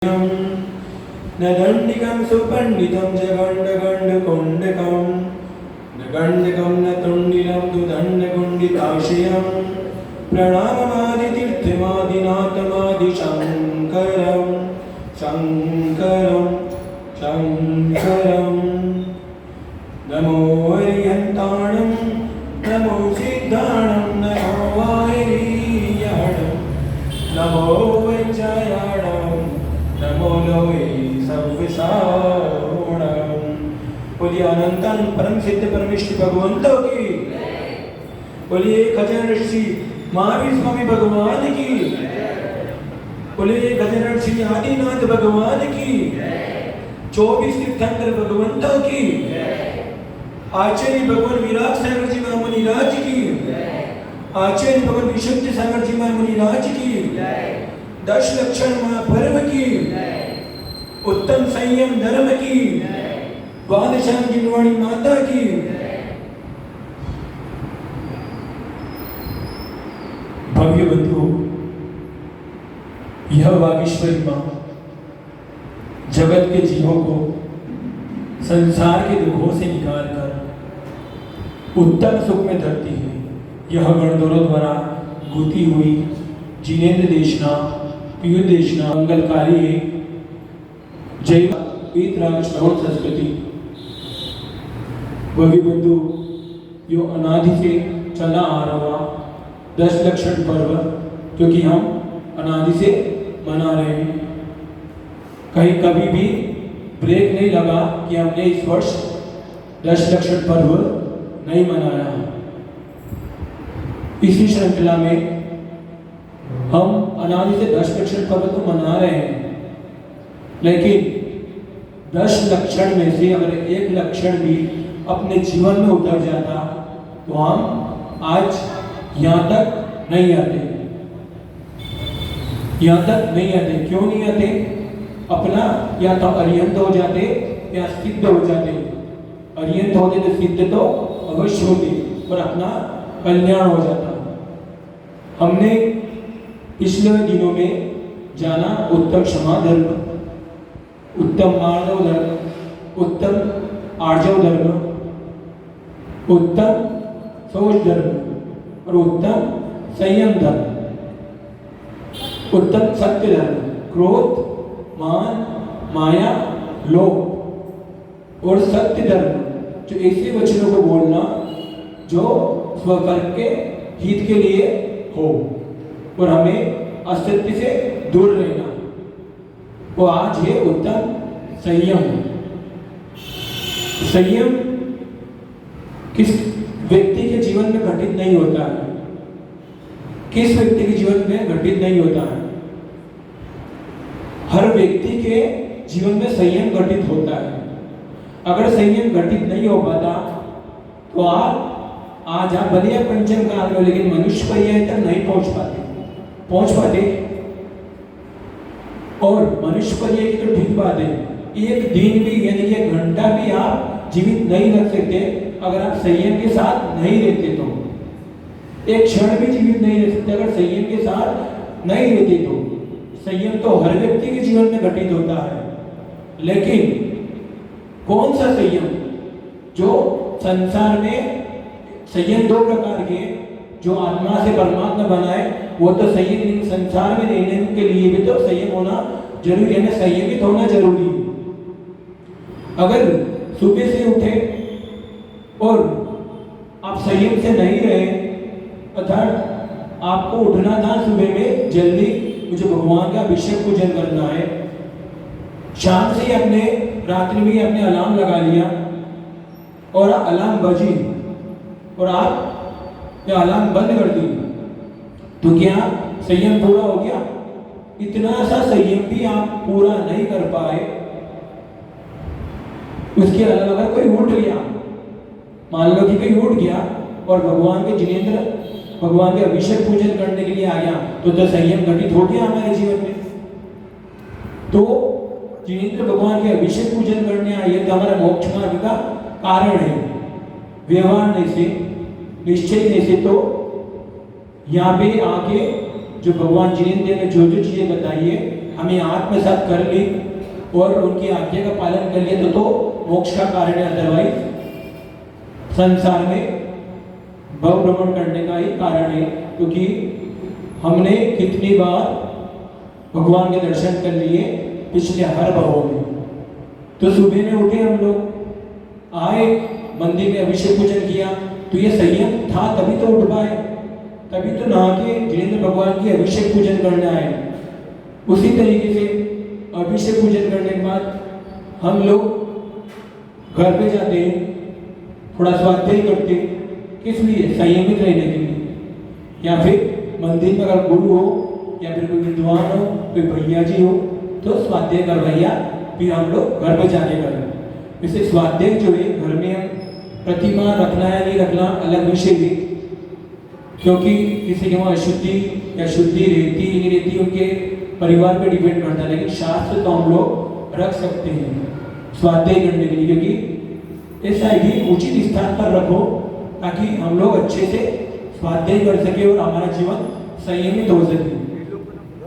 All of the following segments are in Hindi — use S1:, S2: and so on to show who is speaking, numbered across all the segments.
S1: न दण्डिकं सुपण्डितं जगण्डगण्डकुण्डकं न गण्डकं न तुण्डिलं दुदण्डकुण्डिताशयं प्रणाममादितीर्थमादिनाथमादिशङ्करं शङ्करं शङ्करं नमो हरिहन्ताणं नमो सिद्धाणं नमो वारियाणं नमो वैजयाणं नमो लोहे सर्वसारणं। बोलिए अनंतन परम सिद्ध परमेश्वर भगवंतों की, बोलिए गजानन महावीर स्वामी भगवान की, बोलिए गजानन आदिनाथ भगवान की, 24 तीर्थंकर भगवंतों की, आचार्य भगवान विराट सागर जी महामुनि राज की, आचार्य भगवान विशुद्ध सागर जी महामुनि राज की, 10 लक्षण महापर्व की, उत्तम संयम धर्म की, बादशाह जिनवाणी माता की, भव्य बंधु, यह वागीश्वरी मां जगत के जीवों को संसार के दुखों से निकालकर उत्तम सुख में धरती है। यह गणधरों द्वारा गुती हुई जिनेन्द्र देशना पीयू देशना मंगलकारी है। जय वीतराग श्रवण संस्कृति। भव्य बंधु, यो अनादि से चला आ रहा 10 लक्षण पर्व, क्योंकि हम अनादि से मना रहे हैं। कहीं कभी भी ब्रेक नहीं लगा कि हमने इस वर्ष 10 लक्षण पर्व नहीं मनाया। इसी श्रृंखला में हम अनादि से 10 लक्षण पर्व तो मना रहे हैं, लेकिन 10 लक्षण में से अगर एक लक्षण भी अपने जीवन में उतर जाता तो हम आज यहाँ तक नहीं आते। यहाँ तक नहीं आते। क्यों नहीं आते? अपना या तो अर्यंत हो जाते या सिद्ध हो जाते। अर्यंत होते तो सिद्ध तो अवश्य होते और अपना कल्याण हो जाता। हमने पिछले दिनों में जाना उत्तम क्षमा धर्म, उत्तम मानव धर्म, उत्तम आर्जव धर्म, उत्तम सोच धर्म और उत्तम संयम धर्म, उत्तम सत्य धर्म, क्रोध, मान, माया, लोभ और सत्य धर्म, जो ऐसे वचनों को बोलना जो स्वकर्म के हित के लिए हो और हमें असत्य से दूर रहना, वो आज है उत्तम संयम। संयम किस व्यक्ति के जीवन में घटित नहीं होता है? किस व्यक्ति के जीवन में घटित नहीं होता है? हर व्यक्ति के जीवन में संयम घटित होता है। अगर संयम घटित नहीं हो पाता तो आज आप भले पंचम काल में, लेकिन मनुष्य पर्याय तक नहीं पहुंच पाते। और मनुष्य पर्याय की तो ठीक बात है, एक दिन भी यानी कि 1 घंटा भी आप जीवित नहीं रख सकते अगर आप संयम के साथ नहीं रहते। तो एक क्षण भी जीवित नहीं रह सकते अगर संयम के साथ नहीं रहते। तो संयम तो हर व्यक्ति के जीवन में घटित होता है, लेकिन कौन सा संयम? जो संसार में संयम 2 प्रकार के, जो आत्मा से परमात्मा बनाए वो तो संयम, संसार में रहने के लिए भी तो संयम होना जरूरी है ना, संयमित होना जरूरी है। अगर सुबह से उठे और आप संयम से नहीं रहे, अर्थात आपको उठना था सुबह में जल्दी, मुझे भगवान का अभिषेक पूजन करना है, शाम से ही अपने रात्रि में अपने अलार्म लगा लिया और अलार्म बजी और आप अलार्म बंद कर दी, तो क्या संयम पूरा हो गया? इतना सा संयम भी आप पूरा नहीं कर पाए। उसके अलावा अगर कोई उठ गया, मान लो कि कोई उठ गया और भगवान के जिनेन्द्र भगवान के अभिषेक पूजन करने के लिए आ गया, तो संयम घटित हो गया हमारे जीवन में। तो जिनेन्द्र भगवान के अभिषेक पूजन करने आए तो हमारा मोक्ष मार्ग का कारण है। व्यवहार नहीं से, निश्चय नहीं से, तो यहाँ पे आके जो भगवान जिनेन्द्र ने जो चीजें बताई है हमें आत्मसात कर ली और उनकी आज्ञा का पालन कर लिया तो मोक्ष का कारण है, अदरवाइज संसार में भव भ्रमण करने का ही कारण है। क्योंकि हमने कितनी बार भगवान के दर्शन कर लिए पिछले हर भवों में। तो सुबह में उठे हम लोग, आए मंदिर में अभिषेक पूजन किया, तो ये संयम था तभी तो उठ पाए, तभी तो नहा के जिनेंद्र भगवान की अभिषेक पूजन करने आए। उसी तरीके से अभिषेक पूजन करने के बाद हम लोग घर पे जाते हैं, थोड़ा स्वाध्याय करते, किस लिए? संयमित रहने के लिए। या फिर मंदिर में अगर गुरु हो या फिर कोई विद्वान हो, कोई भैया जी हो, तो स्वाध्याय करवाइया, फिर हम लोग घर पे जाके करें। इसे स्वाध्याय जो है घर में हम प्रतिमा रखना या नहीं रखना अलग विषय है, क्योंकि किसी के वहाँ अशुद्धि या शुद्धि रहती ही नहीं रहती, उनके परिवार पे डिपेंड करता है। लेकिन शास्त्र तो हम लोग रख सकते हैं स्वाध्याय करने के लिए, क्योंकि ऐसा है कि उचित स्थान पर रखो ताकि हम लोग अच्छे से स्वाध्याय कर सके और हमारा जीवन संयमित हो सके।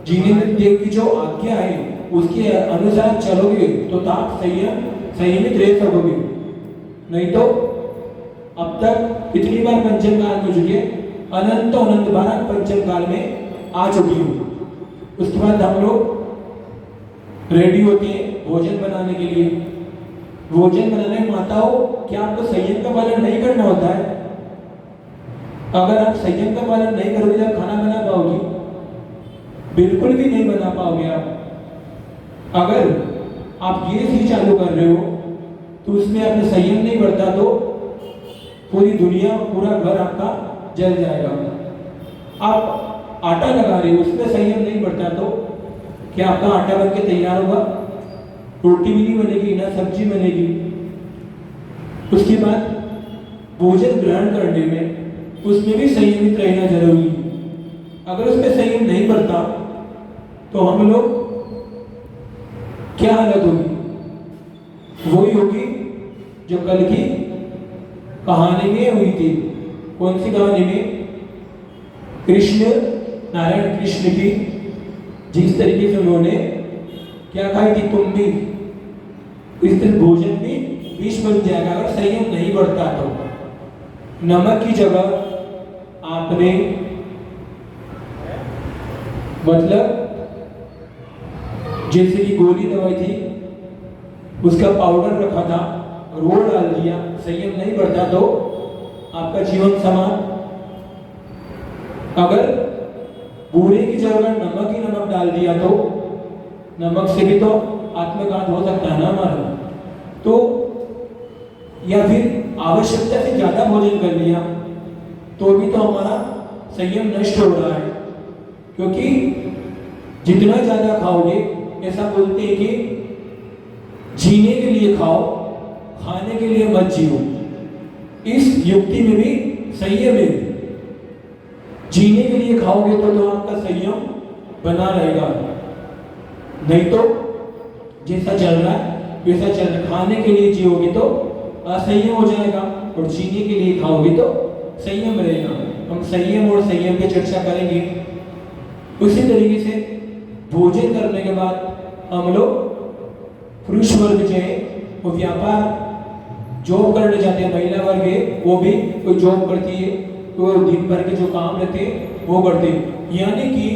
S1: जिनेंद्र देव की जो आज्ञा है उसके अनुसार चलोगे तो आप संयमित रह सकोगे। नहीं तो अब तक कितनी बार पंचम काल में चुके, अनंत बार पंचम काल में आ चुकी हूँ। उसके बाद हम लोग रेडी होते हैं भोजन बनाने के लिए। भोजन बनाने में माताओं, क्या आपको संयम का पालन नहीं करना होता है? अगर आप संयम का पालन नहीं करोगे तो आप खाना बना पाओगे? बिल्कुल भी नहीं बना पाओगे आप। अगर आप गैस ही चालू कर रहे हो तो उसमें आपने संयम नहीं बरता तो पूरी दुनिया, पूरा घर आपका जल जाएगा। आप आटा लगा रहे हो, उसमें संयम नहीं बरता तो क्या आपका आटा बन के तैयार होगा? रोटी भी नहीं बनेगी, ना सब्जी बनेगी। उसके बाद भोजन ग्रहण करने में उसमें भी संयमित रहना जरूरी है। अगर उसमें संयम नहीं बरता तो हम लोग क्या हालत होगी? वही होगी जो कल की कहानी में हुई थी। कौन सी कहानी में? कृष्ण, नारायण कृष्ण की जिस तरीके से उन्होंने क्या खाई थी, तुम भी इस तरह भोजन भी विष बन जाएगा अगर संयम नहीं बढ़ता तो। नमक की जगह आपने मतलब जैसे कि गोली दवाई थी उसका पाउडर रखा था और वो डाल दिया, संयम नहीं बढ़ता तो आपका जीवन समान। अगर बूढ़े की जगह नमक ही नमक डाल दिया तो नमक से भी तो आत्मघात हो सकता है ना हमारा। तो या फिर आवश्यकता से ज्यादा भोजन कर लिया तो भी तो हमारा संयम नष्ट हो रहा है, क्योंकि जितना ज्यादा खाओगे, ऐसा बोलते हैं कि जीने के लिए खाओ, खाने के लिए मत जियो। इस युक्ति में भी संयम है। जीने के लिए खाओगे तो आपका संयम बना रहेगा, नहीं तो जैसा चल रहा है वैसा चल रहा है। खाने के लिए जियोगे तो असंयम हो जाएगा और जीने के लिए खाओगे तो संयम रहेगा। हम संयम और संयम की चर्चा करेंगे। उसी तरीके से भोजन करने के बाद हम लोग पुरुष वर्ग जो है वो व्यापार जॉब करने जाते हैं, महिला वर्ग है वो भी कोई जॉब करती है, तो दिन भर के जो काम रहते हैं वो करते हैं। यानी कि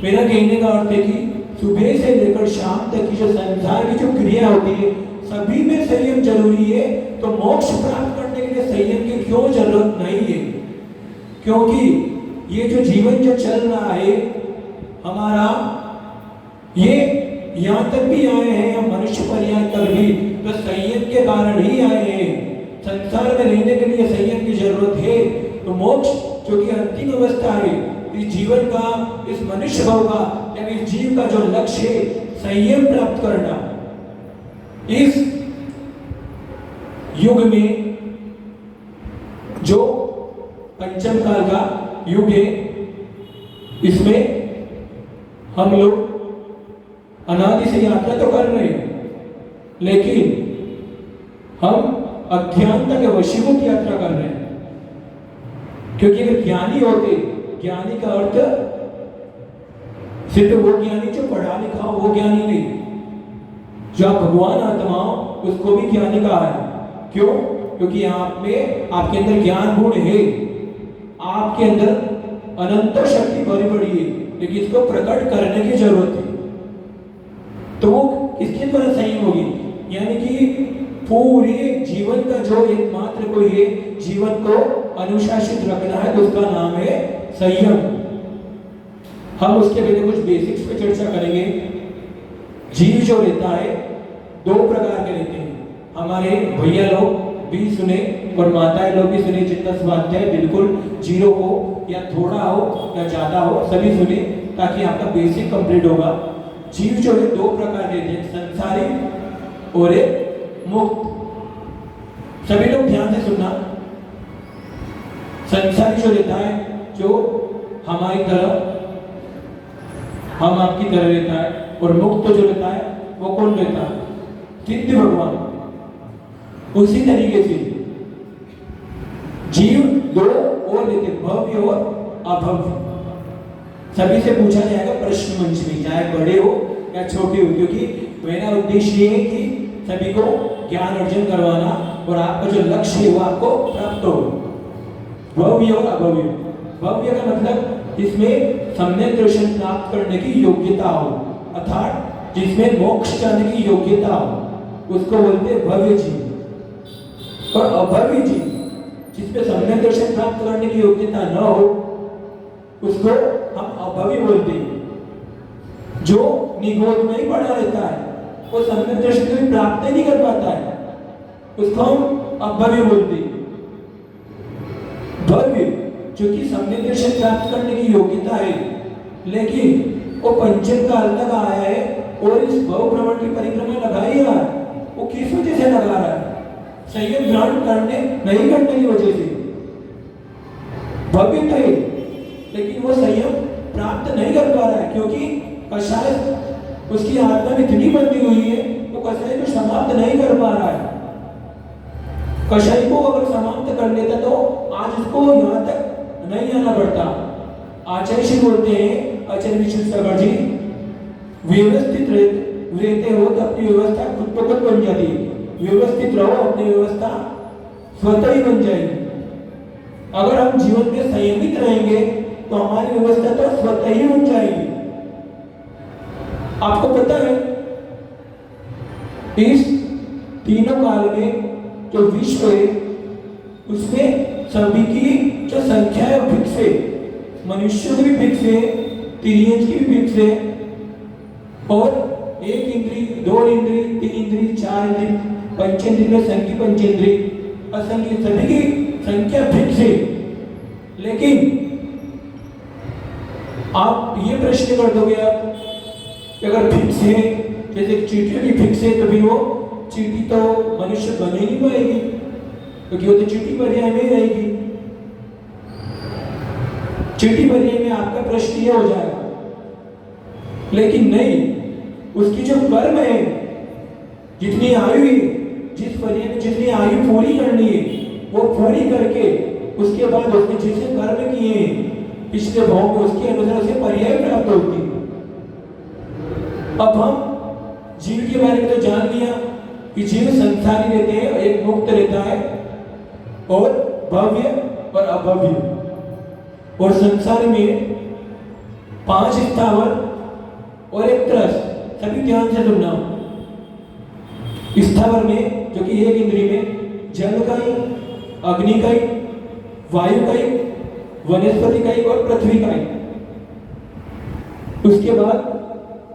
S1: मेरा कहने का अर्थ है कि सुबह से लेकर शाम तक की जो संसार की जो क्रिया होती है सभी में संयम जरूरी है। तो मोक्ष प्राप्त करने के लिए संयम की क्यों जरूरत नहीं है? क्योंकि ये जो जीवन जो चल रहा है हमारा, ये यहाँ तक भी आए हैं हम मनुष्य पर्याय तक भी तो संयम के कारण ही आए हैं। संसार में रहने के लिए संयम की जरूरत है। तो मोक्ष जो कि अंतिम अवस्था है इस जीवन का, इस मनुष्य भाव का या इस जीव का जो लक्ष्य है संयम प्राप्त करना। इस युग में जो पंचम काल का युग है इसमें हम लोग अनादि से यात्रा तो कर रहे हैं, लेकिन हम अज्ञानता के वशीभूत यात्रा कर रहे हैं। क्योंकि अगर ज्ञानी होते, ज्ञानी का अर्थ सिर्फ वो ज्ञानी जो पढ़ा लिखा हो वो ज्ञानी नहीं, जो आप भगवान आत्मा हो उसको भी ज्ञानी कहा है। क्यों? क्योंकि आप में आपके अंदर ज्ञान गुण है, आपके अंदर अनंत शक्ति भरी पड़ी है, लेकिन इसको प्रकट करने की जरूरत है। तो वो किसके द्वारा संयम होगी? यानी कि पूरे जीवन का जो एकमात्र कोई है जीवन को अनुशासित रखना है, तो उसका नाम है संयम। हम उसके पहले कुछ बेसिक्स पे चर्चा करेंगे। जीव जो रहता है दो प्रकार के रहते हैं। हमारे भैया लोग भी सुने और माताएं लोग भी सुने, जितना स्वाध्याय बिल्कुल जीरो हो या थोड़ा हो या ज्यादा हो, सभी सुने ताकि आपका बेसिक कंप्लीट होगा। जीव जो है दो प्रकार के रहते हैं, संसारी और एक मुक्त। सभी लोग ध्यान से सुनना। संसारी जो रहता है, जो हमारी तरह हम आपकी तरह रहता है, और मुक्त जो रहता है वो कौन रहता है? सिद्ध भगवान। उसी तरीके से जीव दो और रहते, भव्य और अभव्य। सभी से पूछा जाएगा प्रश्न मंच में, चाहे बड़े हो या छोटे हो, क्योंकि मेरा उद्देश्य ये है कि सभी को ज्ञान अर्जन करवाना और आपका जो लक्ष्य है वो आपको प्राप्त हो। भव्य और अभव्य। भव्य का मतलब जिसमें सम्यक दर्शन प्राप्त करने की योग्यता हो, अर्थात जिसमें मोक्ष जाने की योग्यता हो, उसको बोलते हैं भव्य जीव। और अभव्य जीव जिसमें सम्यक दर्शन प्राप्त करने की योग्यता न हो, उसको हम अभव्य बोलते हैं। जो निगोद में ही पड़ा रहता है, वो सम्यक दर्शन कभी प्राप्त नहीं कर पाता है, उसको हम अभव्य बोलते हैं। भव्य जो कि सम्यक दर्शन प्राप्त करने की योग्यता है, लेकिन वो पंचम काल तक आया है और इस भव भ्रमण की परिक्रमा लगा ही रहा है। वो किस वजह से लगा रहा है? संयम ग्रहण करने नहीं करने की वजह से। भव्य तो है, लेकिन वो संयम प्राप्त नहीं कर पा रहा है, क्योंकि कषाय उसकी आत्मा में इतनी बंधी हुई है, वो कषाय को समाप्त नहीं कर पा रहा है। कषाय को अगर समाप्त कर लेता तो आज उसको यहाँ तक नहीं आना पड़ता। आचार्य श्री बोलते हैं, आचार्य विश्व सागर जी, व्यवस्थित रहते हो तो अपनी व्यवस्था खुद ब खुद बन जाती है। व्यवस्थित रहो, अपनी व्यवस्था स्वतः ही बन जाएगी। अगर हम जीवन में संयमित रहेंगे तो हमारी व्यवस्था तो स्वतः ही बन जाएगी। आपको पता है इस तीनों काल में जो विश्व है उसमें सभी की जो संख्या है फिक्स है। मनुष्यों की भी फिक्स है, तिर्यंज की भी फिक्स है, और एक इंद्री, दो इंद्री, तीन इंद्री, चार इंद्री, पंचेंद्री, संख्य पंचेंद्री, असंख्य, सभी की संख्या फिक्स है। लेकिन आप ये प्रश्न कर दोगे आप कि अगर फिक्स है, जैसे चीटियों की फिक्स है, तो फिर वो चीटी तो मनुष्य बन ही नहीं पाएगी, क्योंकि वो तो चीटी पर्याय में रहेगी। चीटी पर्याय में आपका प्रश्न ये हो जाएगा। लेकिन नहीं, उसकी जो कर्म है, जितनी आयु है, जिस पर्याय में जितनी आयु पूरी करनी है, वो पूरी करके उसके बाद उसने जैसे कर्म किए हैं पिछले भाव में, उसके अनुसार उसे पर्याय प्राप्त होती है। अब हम जीव के बारे में तो जान लिया कि जीव संसारी रहते हैं, एक मुक्त रहता है, और भव्य और अभव्य। और संसार में 5 स्थावर और एक त्रस। सभी ध्यान से सुनना। स्थावर में, जो कि एक इंद्री में, जल का ही, अग्नि का ही, वायु का ही, वनस्पति का ही और पृथ्वी का ही। उसके बाद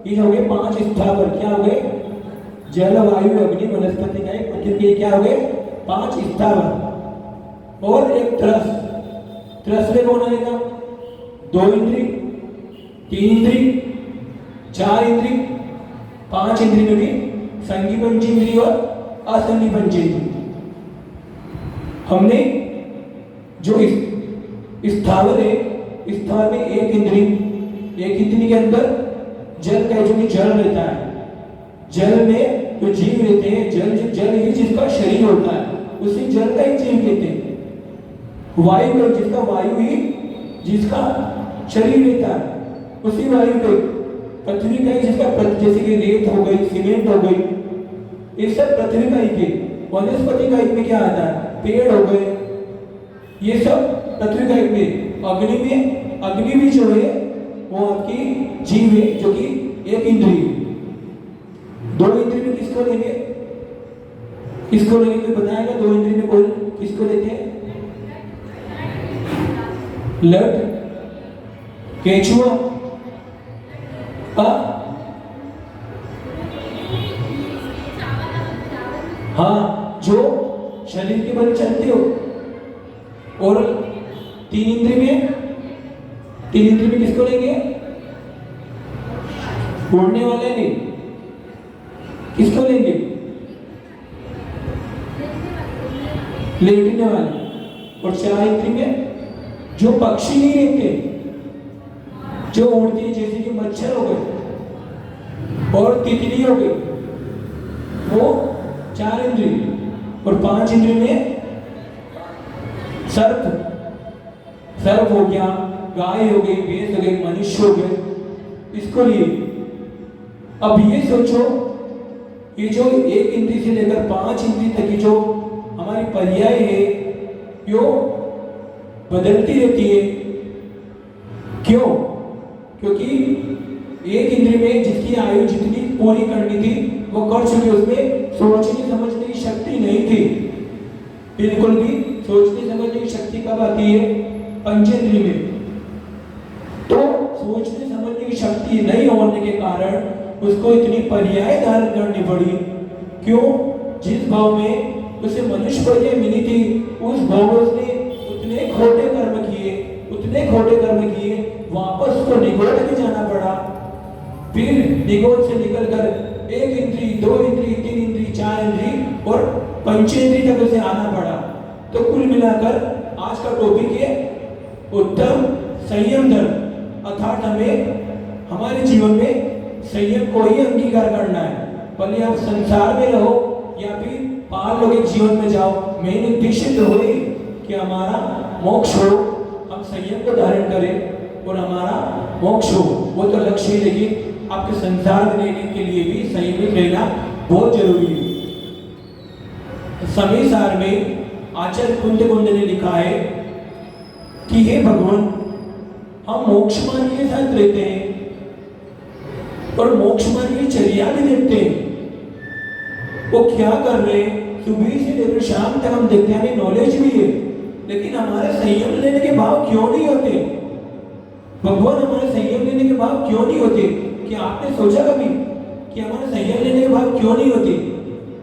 S1: ये हो गए 5 स्थावर। क्या हो गए? जल, वायु, अग्नि, वनस्पति का ही, पृथ्वी के क्या हो गए? 5 स्थावर और एक त्रस। त्रस में कौन आएगा? 2 इंद्री, 3 इंद्री, 4 इंद्री, 5 इंद्री में भी संगी पंचेंद्री और असंगी पंचेंद्री। हमने जो स्थावर है, स्थावर में एक इंद्री के अंदर जल का, जो कि जल रहता है, जल में जो जीव रहते हैं, जल ही जिसका शरीर होता है, उसी जल का ही जीव कहते हैं। वायु का, जिसका वायु ही जिसका शरीर रहता है, उसी वायु को पृथ्वी का ही जिसका जैसे कि रेत हो गई, सीमेंट हो गई, ये सब पृथ्वी का ही के। वनस्पति का एक में क्या आता है, पेड़ हो गए, ये सब पृथ्वी का एक में। अग्नि भी जो है वो आपकी जीव है, जो कि एक इंद्रिय। दो इंद्रिय में किसको लेंगे, किसको लेंगे कोई बताएगा? दो इंद्रिय में कोई किसको लेते हैं? लट, केचुआ, हाँ, जो शरीर के बल चलते हो। और तीन इंद्रिय में किसको लेंगे? उड़ने वाले नहीं, किसको लेंगे? लेटने वाले। और चार इंद्रिय में जो पक्षी नहीं रहते, जो उड़ती है, जैसे कि मच्छर हो गए और तितली हो गई, वो चार इंद्रिय। और पांच इंद्रिय में सर्प हो गया, गाय हो गई, भैंस हो गई, मनुष्य हो गए, इसको लिए। अब ये सोचो, ये जो एक इंद्रिय से लेकर पांच इंद्रिय तक की जो हमारी पर्याय है, यो बदलती रहती है। क्यों? क्योंकि एक इंद्रिय में जिसकी आयु जितनी पूरी करनी थी वो कर चुके, उसमें सोचने समझने की शक्ति नहीं थी, बिल्कुल भी। सोचने समझने की शक्ति कब आती है? पंचेंद्रिय में। तो सोचने समझने की शक्ति नहीं होने के कारण उसको इतनी पर्याय धारण करनी पड़ी। क्यों? जिस भाव में उसे मनुष्य पर्याय मिली थी, उस भाव में उसने उतने खोटे कर्म किए, वापस उसको निगोद के जाना पड़ा। फिर निगोद से निकलकर एक इंद्रिय, दो इंद्रिय, तीन इंद्रिय, चार इंद्रिय और पंचेंद्रिय तक उसे आना पड़ा। तो कुल मिलाकर आज का टॉपिक है उत्तम संयम धर्म, अर्थात हमें हमारे जीवन में संयम को ही अंगीकार करना है। भले आप संसार में रहो या फिर पारलौकिक जीवन में जाओ, मेन उद्देश्य तो हो कि हमारा मोक्ष हो, हम संयम को धारण करें और हमारा मोक्ष हो, वो तो लक्ष्य है। लेकिन आपके संसार में रहने के लिए भी संयमित रहना बहुत जरूरी है। समय सार में आचार्य कुंद ने लिखा है कि हे भगवान, हम मोक्ष मार्ग के साथ रहते हैं और मोक्ष मार्ग की चर्या भी देखते हैं। वो क्या कर रहे हैं, सुबह से लेकर शाम तक हम देखते हैं, हमें नॉलेज भी है, लेकिन हमारे संयम लेने के भाव क्यों नहीं होते? भगवान, हमारे संयम लेने के भाव क्यों नहीं होते? क्या आपने सोचा कभी कि हमारे संयम लेने के भाव क्यों नहीं होते?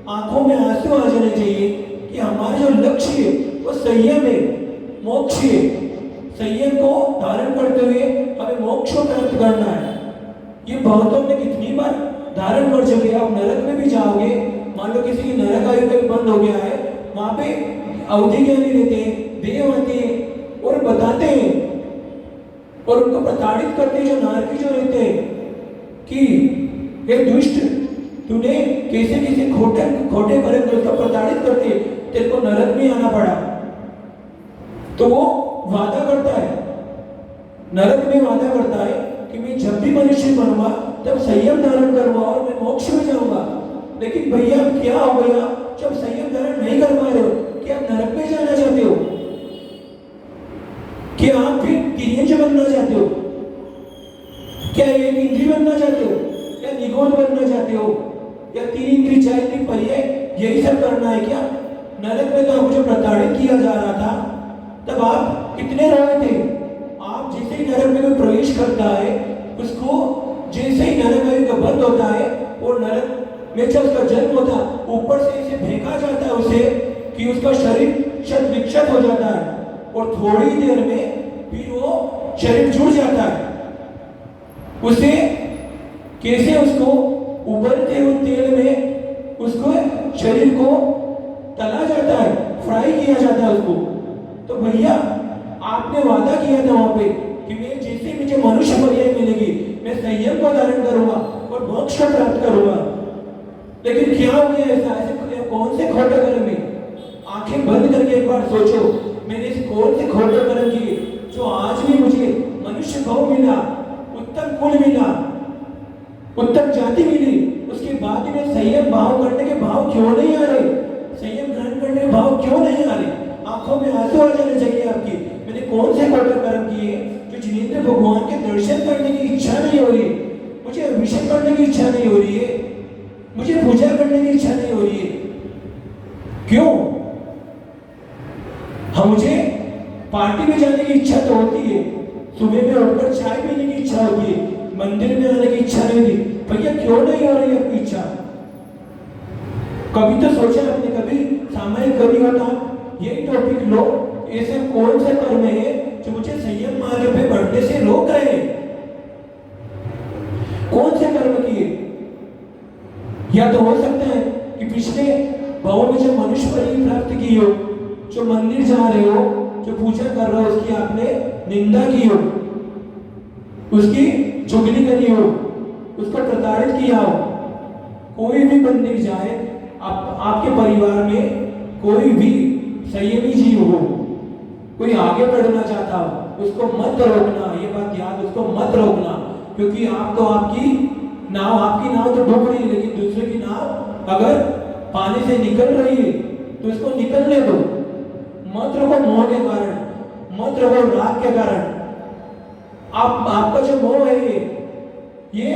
S1: आंखों में आंसू आ जाने चाहिए कि हमारा जो लक्ष्य है वो संयम है, मोक्ष है। संयम को धारण करते हुए हमें मोक्ष को प्राप्त करना है। ये भाव तो हमने कितनी बार धारण कर चुके। आप नरक में भी जाओगे, मान लो किसी की नरक आयु तक बंद हो गया है, वहां पे अवधि ज्ञानी रहते हैं, देव आते हैं और बताते हैं और उनको प्रताड़ित करते हैं, जो नारकी जो रहते हैं, कि हे दुष्ट, तूने कैसे कैसे खोटे कर्म उसको प्रताड़ित करते, तेरे को नरक में आना पड़ा। तो वो वादा करता है, नरक में वादा करता है कि मैं जब भी मनुष्य बनूंगा तब संयम धारण करूंगा और मैं मोक्ष में जाऊंगा। लेकिन भैया क्या हो गया, जब संयम धारण नहीं कर पा रहे हो, क्या आप नरक में जाना चाहते हो? क्या आप फिर तिर्यंज बनना चाहते हो? क्या एक इंद्रिय बनना चाहते हो? या निगोद बनना चाहते हो? या तीन इंद्रिय, चार इंद्रिय पर्याय यही सब करना है क्या? नरक में तो आपको जो प्रताड़ित किया जा रहा था, तब आप कितने रोए थे? आप जैसे ही नरक में कोई प्रवेश करता है, उसको जैसे ही नरक आयु का बंद होता है और नरक में जब उसका जन्म होता, ऊपर से इसे फेंका जाता है उसे, कि उसका शरीर शत विक्षत हो जाता है और थोड़ी देर में फिर वो शरीर जुड़ जाता है। उसे कैसे उसको उबलते हुए तेल में उसको शरीर को तला जाता है, फ्राई किया जाता है उसको। तो भैया आपने वादा किया था वहां पे कि मैं जैसे मुझे मनुष्य पर्याय मिलेगी, मैं संयम को धारण करूंगा और मोक्ष को प्राप्त करूंगा। लेकिन क्या हो गया ऐसे कौन से खोटे कर्म में? आंखें बंद करके एक बार सोचो, मैंने ऐसे कौन से खोटे कर्म किए जो आज भी मुझे मनुष्य भाव मिला, उत्तम कुल मिला, उत्तम जाति मिली, उसके बाद में संयम भाव करने के भाव क्यों नहीं आ रहे? संयम ग्रहण करने के भाव क्यों नहीं आ रहे? आंखों में आंसू आ जाने चाहिए आपकी। मैंने कौन से कोटर कर्म किए जो जिनेंद्र भगवान के दर्शन करने की इच्छा नहीं हो रही, मुझे अभिषेक करने की इच्छा नहीं हो रही है, मुझे पूजा करने की इच्छा नहीं हो रही है? क्यों? हम मुझे पार्टी में जाने की इच्छा तो होती है, सुबह में उठकर चाय पीने की इच्छा होती है, मंदिर में आने की इच्छा नहीं होती। भैया क्यों नहीं हो रही आपकी इच्छा? कभी तो सोचा आपने, कभी सामयिक कभी होता यही टॉपिक लो, ऐसे कौन से कर्म है जो मुझे संयम मार्ग पे बढ़ने से रोक रहे हैं? कौन से कर्म किए? या तो हो सकता है कि पिछले भाव में जो मनुष्य परी प्राप्त की हो, जो मंदिर जा रहे हो, जो पूजा कर रहे हो, उसकी आपने निंदा की हो, उसकी चुगली करी हो, उसको प्रताड़ित किया हो। कोई भी मंदिर जाए, आपके परिवार में कोई भी संयमी जीव हो, कोई आगे बढ़ना चाहता हो, उसको मत रोकना। ये बात याद, उसको मत रोकना, क्योंकि आप तो आपकी नाव तो डूब रही है, लेकिन दूसरे की नाव अगर पानी से निकल रही है तो इसको निकलने दो। मत रोको मोह के कारण, मत रोको राग के कारण। आपका जो मोह है ये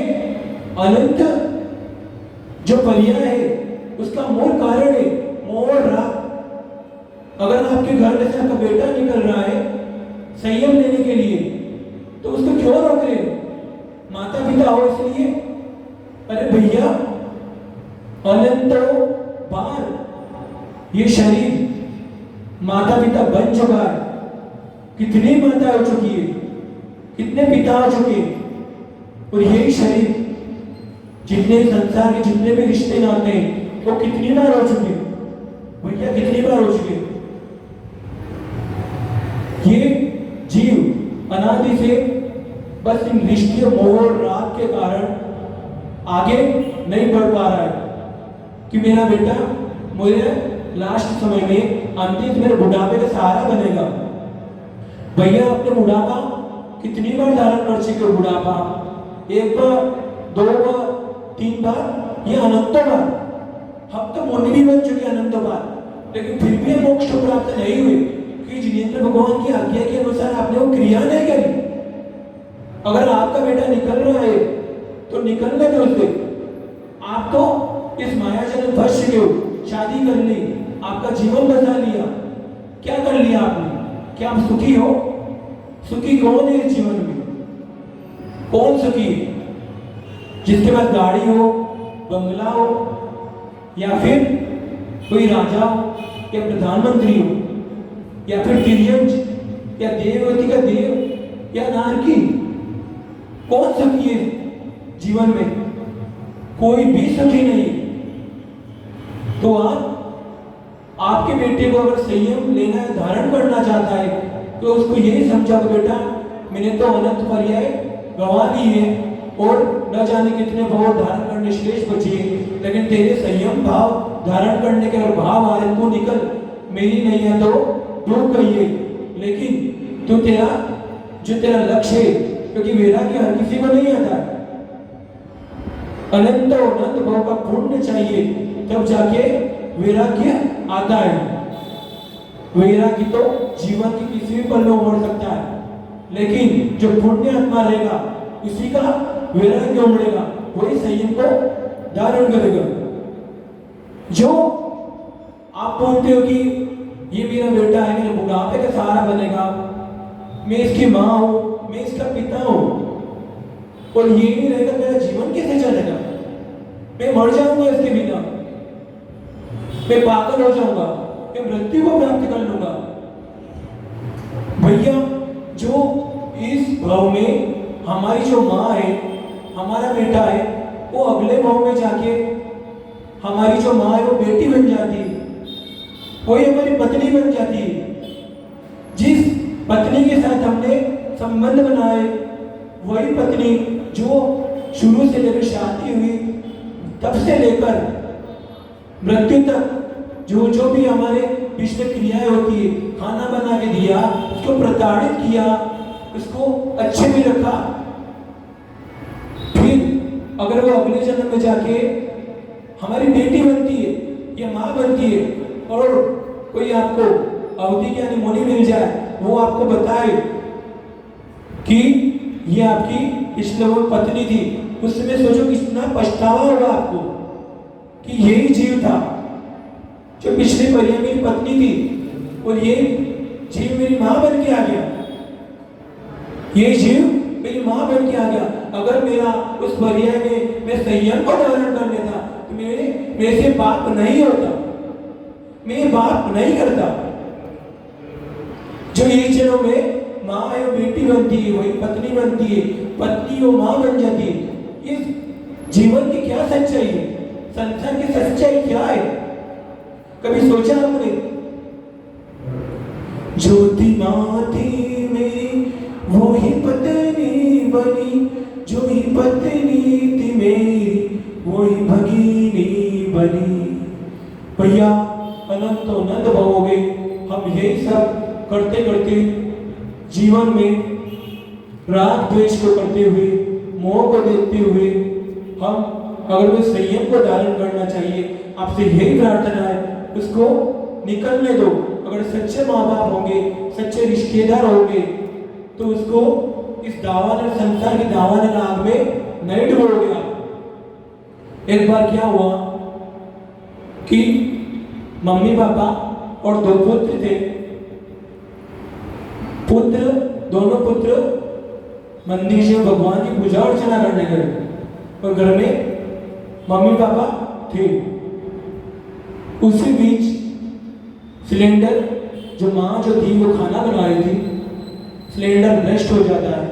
S1: अनंत जो पर्याय है उसका मूल कारण है मोह और राग। अगर आपके घर में से आपका बेटा निकल रहा है संयम लेने के लिए, तो उसको क्यों रोक रहे? माता पिता हो इसलिए? अरे भैया, अनंतों बार ये शरीर माता पिता बन चुका है। कितनी माता हो चुकी है, कितने पिता हो चुके हैं, और यही शरीर जितने संसार के जितने भी रिश्ते नाते हैं वो कितनी बार हो चुके भैया, कितनी बार हो चुके। ये जीव अनादि से बस इन रिश्ते मोह और राग के कारण आगे नहीं बढ़ पा रहा है कि मेरा बेटा मुझे लास्ट समय में अंतिम मेरे बुढ़ापे का सहारा बनेगा। भैया अपने बुढ़ापा कितनी बार धारण कर चुके हो? बुढ़ापा एक बार, दो बार, तीन बार, ये अनंतों बार। हम तो मुनि भी बन चुके अनंतों बार, लेकिन फिर भी मोक्ष प्राप्त नहीं हुए कि जिनेंद्र भगवान की आज्ञा के अनुसार आपने वो क्रिया नहीं करी। अगर आपका बेटा निकल रहा है तो निकलने दो उसे। आप तो इस माया जल फंस चुके हो, शादी कर ली, आपका जीवन बचा लिया, क्या कर लिया आपने? क्या आप सुखी हो? सुखी कौन है इस जीवन में? कौन सुखी है? जिसके पास गाड़ी हो, बंगला हो, या फिर कोई राजा हो, या प्रधानमंत्री हो, या फिर तिर्यंज, या देववती का देव, या नारकी। कौन सुखी है जीवन में? कोई भी सुखी नहीं। तो आपके बेटे को अगर संयम लेना है, धारण करना चाहता है, तो उसको यही समझाओ, बेटा मैंने तो अनंत पर्याय गवा दी है और न जाने कितने भाव धारण करने शेष बचे, लेकिन तेरे संयम भाव धारण करने के और भाव आ रहे, तू निकल, मेरी नहीं है तो डूब गई है। लेकिन तू तेरा लक्ष्य है, क्योंकि वैराग्य हर किसी को नहीं आता। अनंत भाव का पुण्य चाहिए, तब जाके वैराग्य आता है। वैराग्य तो जीवन के किसी भी पल में उमड़ सकता है, लेकिन जो पुण्य आत्मा रहेगा उसी का वैराग्य उमड़ेगा, वही संयम को धारण करेगा। जो आप बोलते हो कि ये मेरा बेटा है, मेरे बुढ़ापे का सहारा बनेगा, मैं इसकी माँ हूं, मैं इसका पिता हूं, और ये नहीं रहेगा, मेरा जीवन कैसे चलेगा? मैं मर जाऊंगा इसके बिना, मैं पागल हो जाऊंगा, मैं मृत्यु को प्राप्त कर लूंगा। भैया, जो इस भाव में हमारी जो माँ है, हमारा बेटा है, वो अगले भाव में जाके हमारी जो माँ है वो बेटी बन जाती है, कोई हमारी पत्नी बन जाती है। जिस पत्नी के साथ हमने संबंध बनाए, वही पत्नी जो शुरू से लेकर शादी हुई तब से लेकर मृत्यु तक जो भी हमारे पिछले क्रियाएं होती है, खाना बना के दिया, उसको प्रताड़ित किया, उसको अच्छे में रखा, फिर अगर वो अगले जन्म में जाके हमारी बेटी बनती है या माँ बनती है और कोई आपको अवधि ज्ञानी मुनि मिल जाए, वो आपको बताए कि ये आपकी पिछले वो पत्नी थी, उस समय सोचो कितना पछतावा होगा आपको कि यही जीव था जो पिछले परिया मेरी पत्नी थी और ये जीव मेरी माँ बन के आ गया, ये जीव मेरी माँ बन के आ गया। अगर मेरा उस परिया में मैं संयम को धारण कर लेता तो मेरे से पाप नहीं होता, मैं पाप नहीं करता। जो एक जन्म में माँ है वो बेटी बनती है, वही पत्नी बनती है, पत्नी वो माँ बन जाती है। इस जीवन की क्या सच्चाई है, संसार की सच्चाई क्या है, कभी सोचा आपने? ज्योति माँ थी मेरी वो ही पत्नी बनी, जो ही पत्नी थी मेरी वो ही भगिनी बनी। भैया अनंत तो अनंत भव हो गए, हम यही सब करते करते जीवन में राग द्वेष को करते हुए, मोह को देखते हुए, हम अगर वो संयम को धारण करना चाहिए, आपसे यही प्रार्थना है, उसको निकलने दो। अगर सच्चे माँ बाप होंगे, सच्चे रिश्तेदार होंगे, तो उसको इस दावानल संसार की दावानल आग में नहीं डुबोगे आप। एक बार क्या हुआ कि मम्मी पापा और दो पुत्र थे, दोनों पुत्र मंदिर से भगवान की पूजा अर्चना करने गए और घर में मम्मी पापा थे। उसी बीच सिलेंडर, जो माँ जो थी वो खाना बना रही थी, सिलेंडर नष्ट हो जाता है,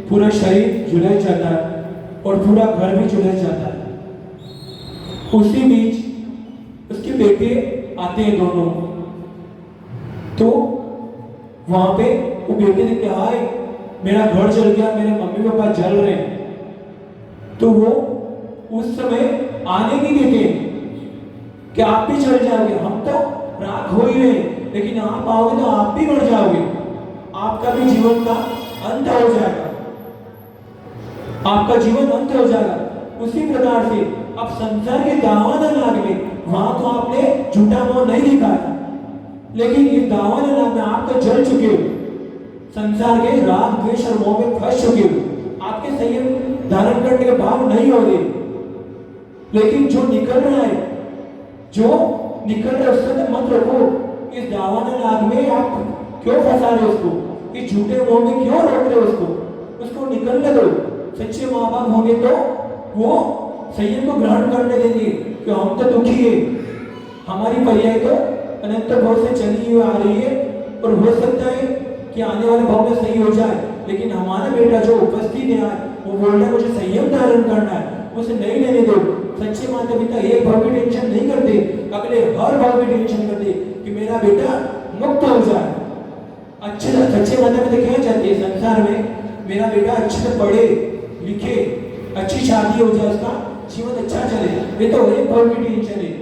S1: पूरा शरीर झुलस जाता है और पूरा घर भी झुलस जाता है। उसी बीच उसके बेटे आते हैं दोनों, तो वहां पे वो बेटे ने कहा है मेरा घर जल गया, मेरे मम्मी पापा जल रहे हैं। तो वो उस समय आने नहीं देते कि आप भी चल जाओगे, हम तो राख हो ही रहे, लेकिन आप आओगे तो आप भी मर जाओगे, आपका भी जीवन का अंत हो जाएगा, आपका जीवन अंत हो जाएगा। उसी प्रकार से अब संसार के दावानल आग में वहां तो आपने झूठा मोह नहीं दिखाया, लेकिन इस दावानल आग में आप तो जल चुके हो, संसार के राग द्वेष और मोह में फंस चुके हो, आपके संयम धारण करने के भाव नहीं हो रहे। लेकिन जो निकल रहा है, उससे तो मत रखो, इस दावानल आग में आप क्यों फंसा रहे उसको, इस झूठे मोह में क्यों रोक रहे उसको निकलने दो। सच्चे माँ बाप होंगे तो वो संयम को ग्रहण करने देंगे कि हम तो दुखी है, हमारी पर्याय तो अनंत भाव से चली हुई आ रही है और हो सकता है कि आने वाले भाव में सही हो जाए, लेकिन हमारा बेटा जो उपस्थित है वो बोल रहा है मुझे संयम धारण करना है, उसे नहीं लेने दो। सच्चे माता पिता एक भाव की टेंशन नहीं करते, अगले हर भाव की टेंशन करते कि मेरा बेटा मुक्त हो जाए। अच्छे सच्चे माता पिता क्या चाहते हैं संसार में, मेरा बेटा अच्छे से पढ़े लिखे, अच्छी शादी हो जाए, उसका जीवन अच्छा चले। ये तो एक भाव की टेंशन है,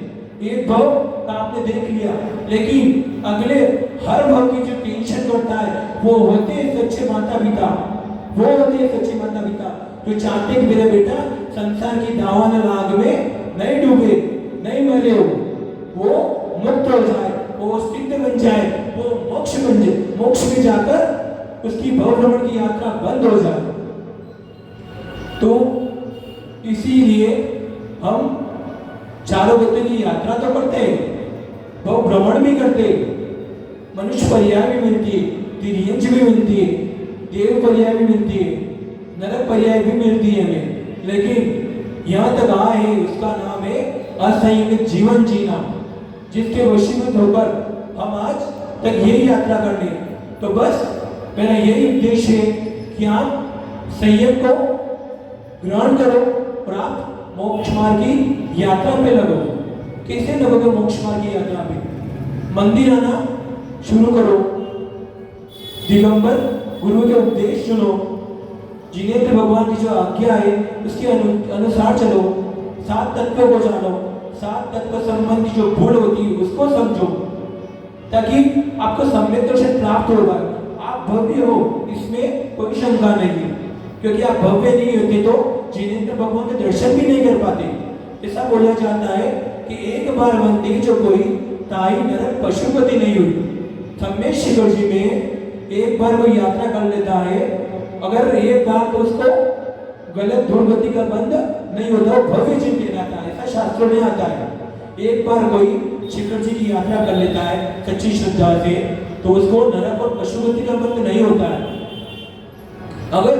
S1: एक भाव का आपने देख लिया, लेकिन अगले हर भाव की जो टेंशन करता है वो होते हैं सच्चे माता पिता, वो होते हैं सच्चे माता पिता जो चाहते कि मेरा बेटा संसार की दावानल आग में नहीं डूबे, नहीं मरे हो, वो मुक्त हो जाए, वो सिद्ध बन जाए, वो मोक्ष बन जाए, मोक्ष में जाकर उसकी भवभ्रमण की यात्रा बंद हो जाए। तो इसीलिए हम चारों गति की यात्रा तो करते हैं, भ्रमण भी करते, मनुष्य पर्याय भी मिलती है, तिर्यंश भी मिलती है, देव पर्याय भी मिलती है, नरक पर्याय भी मिलती है हमें, लेकिन यहाँ तक आए है उसका नाम है असंयमित जीवन जीना, जिसके वशीभूत होकर हम आज तक यही यात्रा करने। तो बस मेरा यही उद्देश्य है कि आप संयम को ग्रहण करो और आप मोक्ष मार्ग की यात्रा पे लगो। कैसे लगोगे मोक्ष मार्ग की यात्रा पे? मंदिर आना शुरू करो, दिगंबर गुरु के उपदेश सुनो, जिनेन्द्र भगवान की जो आज्ञा है उसके अनुसार चलो, 7 तत्वों को जानो, 7 तत्व संबंधी जो भूल होती है उसको समझो, ताकि आपको सम्यक दर्शन प्राप्त होगा। आप भव्य हो, इसमें कोई शंका नहीं है, क्योंकि आप भव्य नहीं होते तो जिनेंद्र भगवान के दर्शन भी नहीं कर पाते। ऐसा बोला जाता है कि एक बार मंदिर जो कोई ताई नरक पशुपति नहीं हुई। सम्य शिखर जी में एक बार वो यात्रा कर लेता है, अगर एक बार तो उसको गलत दुर्गति का बंध नहीं होता, वो भव्य जीवन कहलाता है, ऐसा शास्त्रों में आता है। एक बार कोई शिखर जी की यात्रा कर लेता है सच्ची श्रद्धा से, तो उसको नरक और पशुपति का बंध नहीं होता है। अगर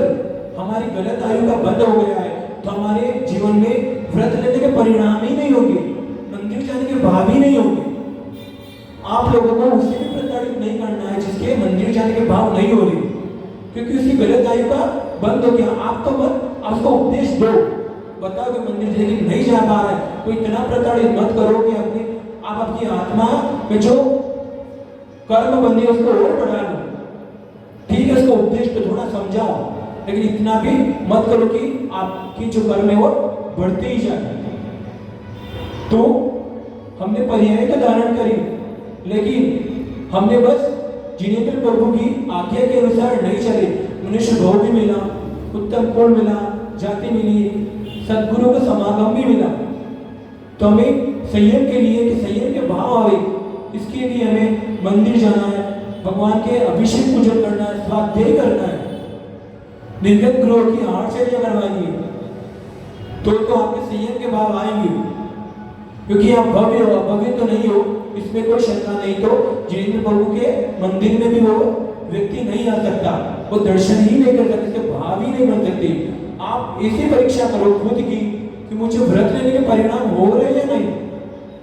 S1: हमारी गलत आयु का बंध हो गया है तो हमारे जीवन में व्रत लेने के परिणाम ही नहीं होंगे, मंदिर जाने के भाव ही नहीं होंगे। आप लोगों को उससे भी प्रताड़ित नहीं करना है जिसके मंदिर जाने के भाव नहीं हो रहे, क्योंकि उसकी गलत आयु का बंद हो गया। आप तो मत आपको उपदेश दो, बताओ कि मंदिर जाने नहीं जा पा रहा है, तो इतना प्रताड़ित मत करो कि आप अपनी आत्मा में जो कर्म बंदी उसको और बढ़ा लो। ठीक है, उसको उपदेश तो थोड़ा समझाओ, लेकिन इतना भी मत करो कि आपकी जो कर्म है वो बढ़ते ही जाए। तो हमने पर्याय तो धारण करी, लेकिन हमने बस जिनेंद्र प्रभु की आज्ञा के अनुसार नहीं चले। मनुष्य भाव भी मिला, उत्तम कुल मिला, जाति मिली, सद्गुरु का समागम भी मिला। तो हमें संयम के लिए कि संयम के भाव आए, इसके लिए हमें मंदिर जाना है, भगवान के अभिषेक पूजन करना है, स्वाध्याय करना है, निर्गत गृह की आचर्या करवानी है, तो आपके संयम के भाव आएंगे। क्योंकि आप भव्य हो, भव्य तो नहीं हो, इसमें कोई शंका नहीं। तो जिनेंद्र प्रभु के मंदिर में भी वो व्यक्ति नहीं आ सकता, वो दर्शन ही नहीं कर सकते, इसके भाव ही नहीं बन सकते। आप ऐसी परीक्षा करो खुद की कि मुझे व्रत लेने के परिणाम हो रहे हैं या नहीं,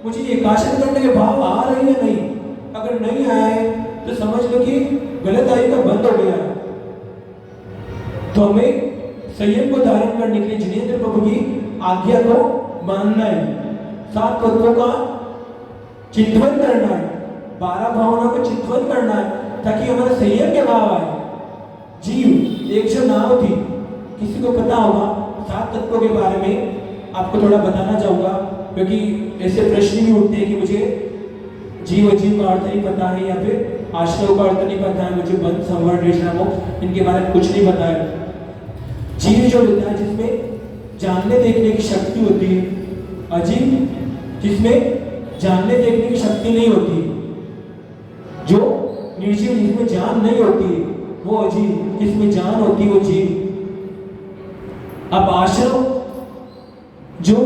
S1: मुझे एकाशन करने के भाव आ रहे हैं या नहीं। अगर नहीं आए तो समझ लो कि गलत आयु का बंद हो गया है। तो हमें संयम को धारण करने के लिए जिनेंद्र प्रभु की आज्ञा को मानना है, 7 तत्वों का चिंतन करना है, 12 भावनाओं का चिंतन करना है, ताकि हमारा संयम के भाव आए। जीव एक जो नाव थी, किसी को पता होगा 7 तत्वों के बारे में, आपको थोड़ा बताना चाहूंगा, क्योंकि ऐसे प्रश्न भी उठते हैं कि मुझे जीव अजीव का अर्थ नहीं पता है, या फिर आश्रव का अर्थ नहीं पता है, मुझे बंध संवरण रेशना मोक्ष इनके बारे में कुछ नहीं पता है। जीव जो होता है जिसमें जानने देखने की शक्ति होती है, अजीव जिसमें जानने देखने की शक्ति नहीं होती, जो निर्जीव जिसमें जान नहीं होती वो अजीव, जिसमें जान होती वो जीव। अब आश्रव जो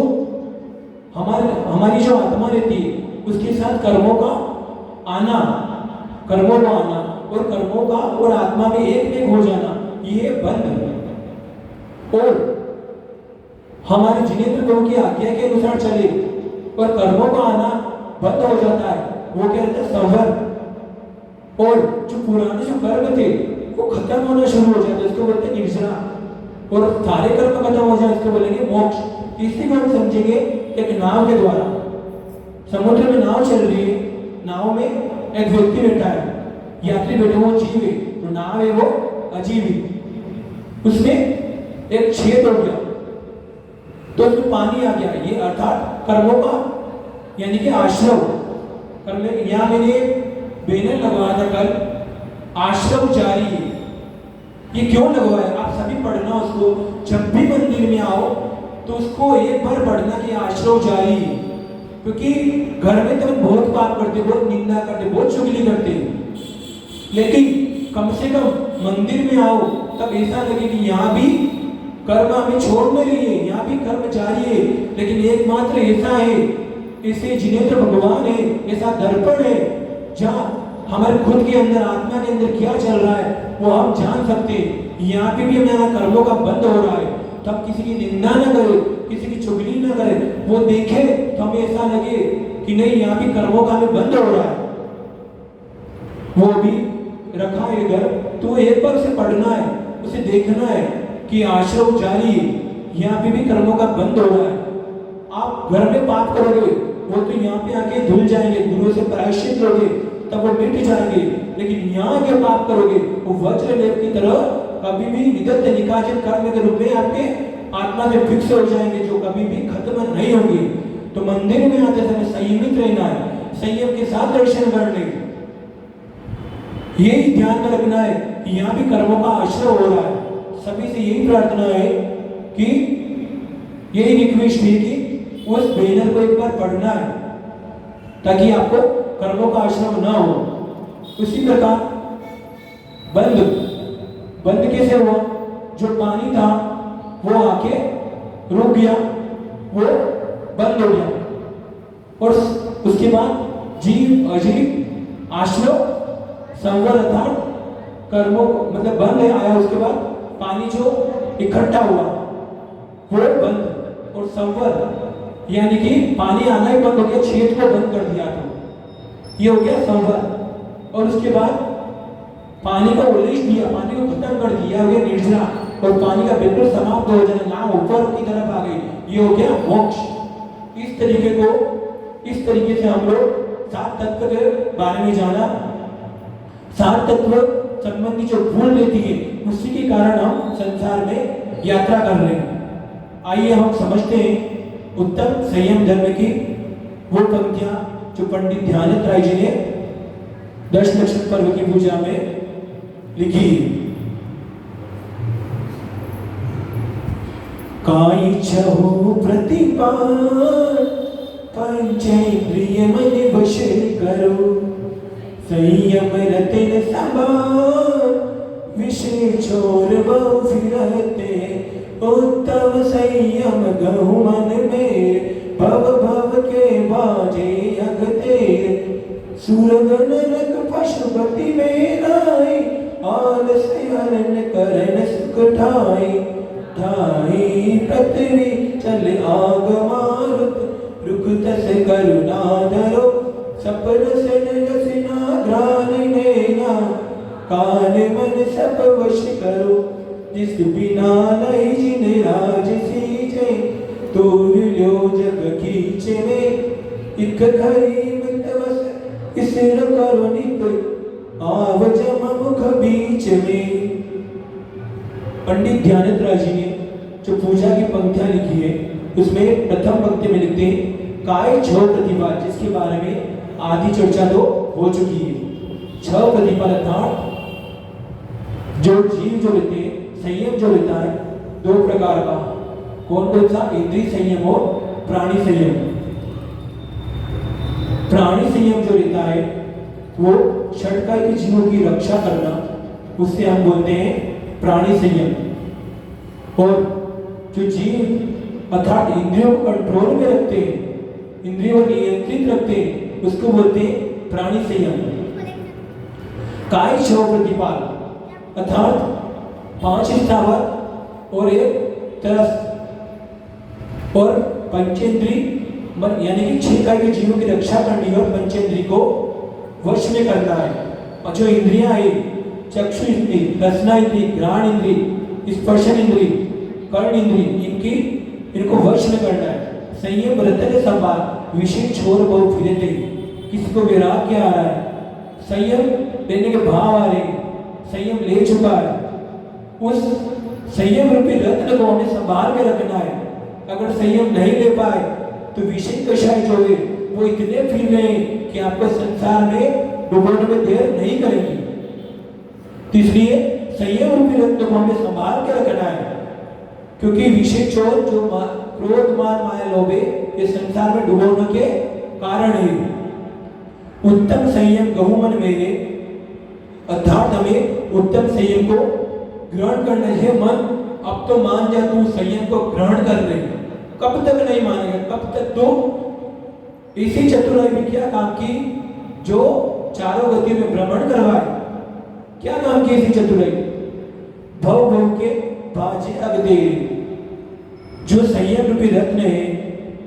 S1: हमारी जो आत्मा रहती है उसके साथ कर्मों का आना और कर्मों का और आत्मा में एक हो जाना, ये बंध है। और हमारे जिनेंद्र प्रभु की आज्ञा के अनुसार चले और कर्मों का आना बंद हो जाता है, वो क्या रहता है संवर। और जो पुराने जो कर्म थे वो खत्म होना शुरू हो जाते, इसको बोलते हैं निर्जरा, और सारे कर्म खत्म हो जाए इसको बोलेंगे मोक्ष। इसी को हम समझेंगे एक नाव के द्वारा। समुद्र में नाव चल रही है, नाव में एक व्यक्ति बैठा है, यात्री बैठे, वो जीव है, तो नाव है वो अजीव है। उसमें एक छेद हो गया तो उसमें पानी आ गया, ये अर्थात कर्मों का यानी कि आश्रव कर्म। यहाँ मैंने बैनर लगवाया था कल, आश्रव जारी है। ये क्यों लगवाया, आप सभी पढ़ना उसको, जब भी मंदिर में आओ तो उसको एक बार पढ़ना कि आश्रव जारी है। क्योंकि घर में तो बहुत पाप करते, बहुत निंदा करते, बहुत चुगली करते, लेकिन कम से कम मंदिर में आओ तब ऐसा लगे कि यहाँ भी कर्म हमें छोड़ नहीं रही है, यहाँ भी कर्म जारी है। लेकिन एकमात्र ऐसा है, ऐसे जिनेंद्र भगवान है, ऐसा दर्पण है जहाँ हमारे खुद के अंदर, आत्मा के अंदर क्या चल रहा है वो हम जान सकते हैं। यहाँ पे भी हमारा कर्मों का बंद हो रहा है, तब किसी की निंदा न करे, किसी की चुगली न करे, वो देखे तो हमें ऐसा लगे कि नहीं यहाँ भी कर्मों का हमें बंद हो रहा है। वो भी रखा है इधर, तो एक बार उसे पढ़ना है, उसे देखना है कि आश्रम जारी है, यहाँ पे भी कर्मों का बंद हो रहा है। आप घर में पाप करोगे वो तो यहाँ पे आके धुल जाएंगे, गुरु से प्रायश्चित लोगे तब वो मिट जाएंगे, लेकिन यहाँ के पाप करोगे वो वज्र लेप की तरह कभी भी निगत निकाचित कर्म के रूप में आपके आत्मा में फिक्स हो जाएंगे, जो कभी भी खत्म नहीं होंगे। तो मंदिर में आते समय संयमित रहना है, संयम के साथ दर्शन करने, यही ध्यान में रखना है कि यहाँ भी कर्मों का आश्रय हो रहा है। सभी से यही प्रार्थना है कि यही रिक्वेस्ट है कि उस बैनर को एक बार पढ़ना है ताकि आपको कर्मों का आश्रम ना हो। उसी प्रकार बंद बंद कैसे हुआ? जो पानी था वो आके रुक गया, वो बंद हो गया, और उसके बाद जीव अजीव आश्रम संवर अर्थात कर्मों मतलब बंद है आया। उसके बाद पानी जो इकट्ठा हुआ वो बंद, और संवर यानी कि पानी आना ही बंद हो गया, छेद को बंद कर दिया था, ये हो गया संवर। और उसके बाद पानी को उलीच दिया, पानी को खत्म कर दिया, हो गया निर्जरा, और पानी का बिल्कुल समाप्त हो जाना, ना ऊपर की तरफ आ गई, ये हो गया मोक्ष। इस तरीके से हम लोग सात तत्व के बारे में जाना। सात तत्व संबंधी जो भूल रहती है उसी के कारण हम संसार में यात्रा कर रहे हैं। आइए हम समझते हैं उत्तम संयम धर्म की वो पंक्तियां जो पंडित ध्यानंद राय जी ने 10 लक्षण पर्व की पूजा में लिखी। काई छहु प्रतिपाल पंचेंद्रिय मन वश करो, संयम रतन संभाल विषय छोर बहु फिरते, उत्तम संयम गहु मन में भव भव के बाजे अगते, सूरग नरक पशुपति में नाई, आलस हरण करन सुख ठाई, ठाई पृथ्वी चल आग मारुत, रुक तस करुणा धरो, सपन सन रसना ग्रान नैना, कान मन सब वश करो, जिस बिना नहीं जिन राज सीजे, तोर लो जग खींचे में, इक खरी मित वस इसर करो नित, आव जम मुख बीच में। पंडित ध्यानंद राय जी ने जो पूजा की पंक्तियां लिखी है उसमें प्रथम पंक्ति में लिखते हैं काय छह प्रतिभा, जिसके बारे में आदि चर्चा तो हो चुकी है। छह प्रतिभा अर्थात जो जीव जो लेते हैं, संयम जो लेता है दो प्रकार का, कौन कौन सा? इंद्रिय संयम और प्राणी संयम। प्राणी संयम जो लेता है वो षटकाय के जीवों की रक्षा करना, उससे हम बोलते हैं प्राणी संयम। और जो जीव अर्थात इंद्रियों को कंट्रोल में रखते हैं, इंद्रियों को नियंत्रित रखते हैं, उसको बोलते हैं प्राणी संयम। काय छह प्रतिपाल अर्थात 5 स्थावर और 1 तरस, और पंचेंद्री यानी कि 6 काय के जीवों की रक्षा करनी और पंचेंद्री को वश में करता है। और जो इंद्रियां है चक्षु इंद्री, रसना इंद्री, घ्राण इंद्री, स्पर्शन इंद्री, कर्ण इंद्री, इनको वश में करना है। संयम रतन संभाल विषय छोर बहु फिरते, किसी को वैराग्य आ रहा है, संयम लेने के भाव आ रहे हैं, संयम ले चुका है, उस संयम रूपी रत्न को हमें संभाल के रखना है। अगर संयम नहीं ले पाए तो विषय कषाय जो है वो इतने फिर रहे हैं कि आपको संसार में डूबने में देर नहीं करेंगे। तो इसलिए संयम रूपी रत्न को हमें संभाल के रखना है, क्योंकि विषय चोर जो क्रोध मान माया लोभ ये संसार में डुबोने के कारण है। उत्तम संयम गहु मन मेरे अर्थात हमें उत्तम संयम को ग्रहण करना है। मन अब तो मान जा, तू संयम को ग्रहण कर ले। कब तक नहीं मानेगा? कब तक? तो इसी चतुराई में क्या काम की, जो चारों गतियों में भ्रमण करवाए, क्या काम की इसी चतुराई? भव भव के बाजे अगदे, जो संयम रूपी रत्न है,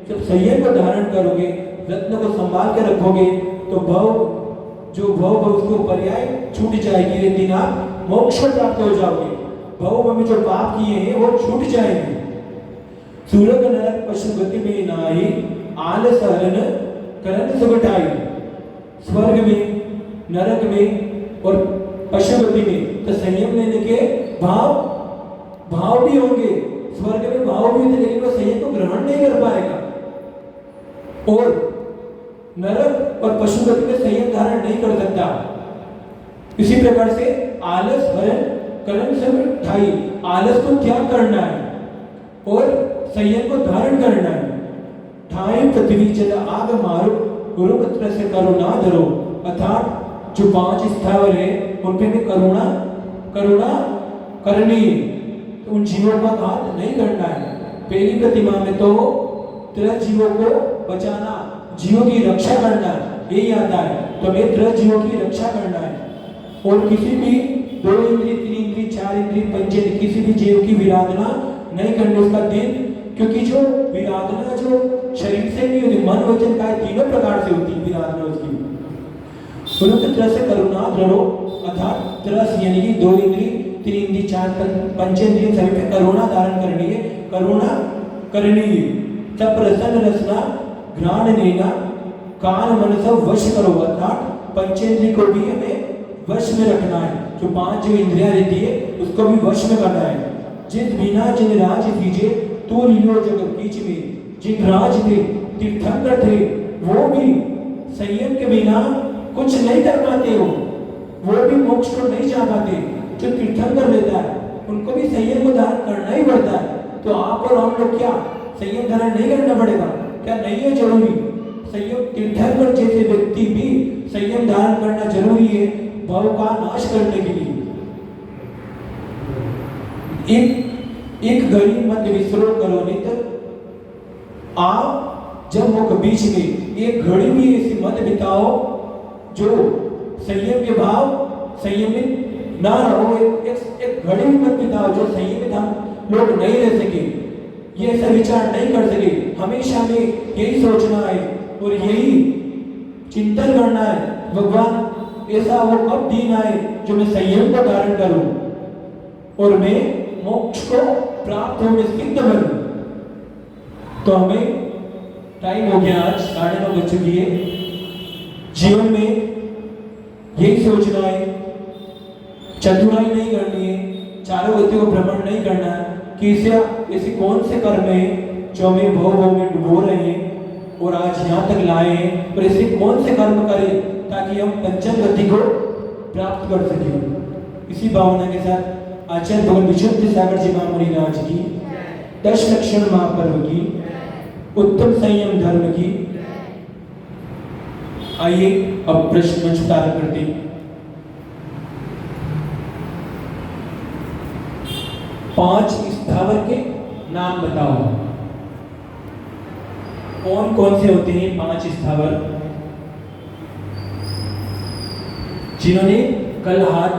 S1: जब संयम को धारण करोगे, रत्न को संभाल के रखोगे, तो भव उसको पर्याय छूट जाएगी, एक दिन आप मोक्ष प्राप्त हो जाओगे। भव में जो पाप किए हैं वो छूट जाएंगे। सूरग नरक पशु गति में नाई, आलस हरण करन सुगटाई। स्वर्ग में, नरक में और पशु गति में तो संयम लेने के भाव भी होंगे। स्वर्ग में भाव भी होते, लेकिन वो संयम को ग्रहण नहीं कर पाएगा। और नरक और पशु गति में संयम धारण नहीं कर सकता। इसी प्रकार से आलस हरण करन सब ठाई, आलस को त्याग करना है और संयम को धारण करना है। ठाई पृथ्वी जल आग मारो रुक त्रस करुणा धरो, अर्थात जो 5 स्थावर है उनपे भी करुणा करनी है, तो उन जीवों का घात नहीं करना है। पहली प्रतिमा में तो 13 जीवों को बचाना, जीवों की रक्षा करना, यही आता है। तो हमें 13 जीवों की रक्षा करना है और किसी भी 2 इंद्रिय 3 इंद्रिय 4 इंद्रिय पंचेंद्रिय किसी भी जीव की विराधना नहीं करनी उसका दिन, क्योंकि जो विराधना जो शरीर से नहीं होती, मन वचन काया तीनों प्रकार से होती है विराधना उसकी। पुरुष तरह से करुणा दृढ़ो, अर्थात तरस यानी कि 2 इंद्रिय 3 इंद्रिय 4 पंचेंद्रिय सभी पे करुणा धारण करनी है, करुणा करनी है। तब प्रसन्न रसना घ्राण लेना कान मन सब वश करो, अर्थात पंचेंद्रिय को भी हमें वश में रखना है। जो 5 जो इंद्रियां रहती है उसको भी वश में करना है। जिस बिना जिन राज दीजे तू लीलो जगत बीच में, जिन राज थे तीर्थंकर थे वो भी संयम के बिना कुछ नहीं कर पाते हो, वो भी मोक्ष को नहीं जा पाते। जो तीर्थंकर रहता है उनको भी संयम को धारण करना ही पड़ता है। तो आप और हम लोग क्या संयम धारण नहीं करना पड़ेगा क्या? नहीं है जरूरी। संयम तीर्थंकर जैसे व्यक्ति भी संयम धारण करना जरूरी है भव का नाश करने के लिए। एक घड़ी मत विसरो करो नित, आप जब मुख बीच में एक घड़ी भी ऐसी मत बिताओ जो संयम के भाव संयमित ना रहो। एक घड़ी भी मत बिताओ जो संयमित हम लोग नहीं रह सके, ये ऐसा विचार नहीं कर सके। हमेशा में यही सोचना है और यही चिंतन करना है, भगवान ऐसा वो कब दिन आए जो मैं संयम को धारण करूं और मैं मोक्ष को प्राप्त होने सिद्ध बनूं। तो हमें टाइम हो गया, आज 9:30 बज चुकी है। जीवन में यही सोचना है, चतुराई नहीं करनी है, चारों गतियों को भ्रमण नहीं करना है कि ऐसे कौन से कर्म है जो हमें भव में डुबो रहे हैं और आज यहाँ तक लाए हैं, और ऐसे कौन से कर्म करें ताकि हम पंचम गति को प्राप्त कर सकें। इसी भावना के साथ आचार्य भगवान विशुद्ध सागर जी महामुनिराज की 10 लक्षण महापर्व की उत्तम संयम धर्म की। आइए अब प्रश्न मंच प्रारंभ करते हैं। 5 स्थावर के नाम बताओ, कौन कौन से होते हैं 5 स्थावर? जिन्होंने कल हाथ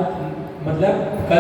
S1: मतलब